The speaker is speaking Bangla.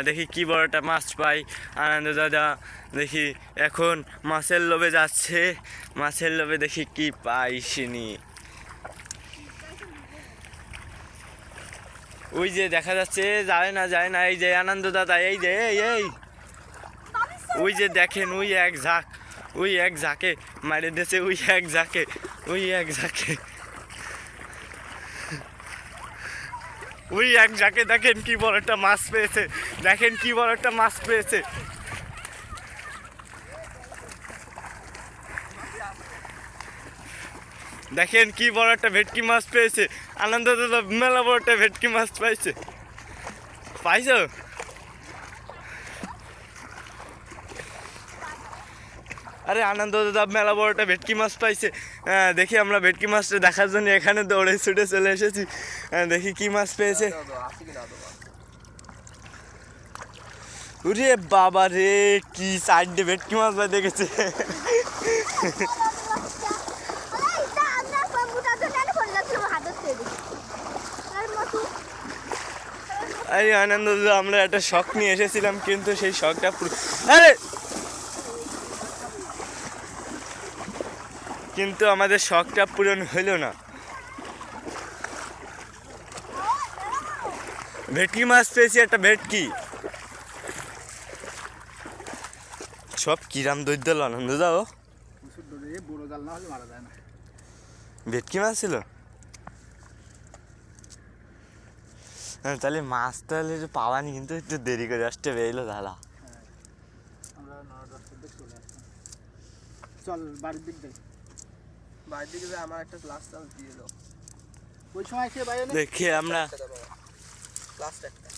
দেখি কি বড় একটা মাছ পাই। আনন্দ দাদা দেখি এখন মাছের লোভে যাচ্ছে, মাছের লোভে দেখি কি পাই সিনি। ওই যে দেখা যাচ্ছে, যায় না যায় না, এই যে আনন্দ দাদা, এই যে এই ওই যে দেখেন, ওই এক ঝাঁক, ওই এক ঝাঁকে মারে দিয়েছে, ওই এক ঝাঁকে, ওই এক ঝাঁকে, ওই এক ঝাঁকে দেখেন কি বড় একটা মাছ পেয়েছে, দেখেন কি বড় একটা মাছ পেয়েছে। দেখেন কি বড় একটা ভেটকি মাছ পেয়েছে। আনন্দ দাদা মেলা বড় একটা ভেটকি মাছ পাইছে। পাইছো? আরে আনন্দ দাদা মেলা বড় একটা ভেটকি মাছ পাইছে। দেখি আমরা ভেটকি মাছটা দেখার জন্য এখানে দৌড়ে ছুটে চলে এসেছি। দেখি কি মাছ পেয়েছে। ওরে বাবা রে, কি সাইডে ভেটকি মাছ ভাই দেখেছে। আরে আনন্দ দাদা, আমরা একটা শখ নিয়ে এসেছিলাম, কিন্তু সেই শখটা আরে কিন্তু আমাদের শখটা পূরণ হইল না। ভেটকি মাছ পেয়েছি, একটা ভেটকি। সব কিরাম দৈদ্য আনন্দ দাও, ভেটকি মাছ ছিল। তাহলে মাছ তাহলে পাওয়ানি, কিন্তু একটু দেরি করে আসতে বেরোলো দাদা। চল বাড়ির দিক যাই, বাড়ির দিকে যে আমার একটা গ্লাস চাল দিয়ে দাও। ওই সময় খেয়ে বাইরে দেখি আমরা গ্লাস একটা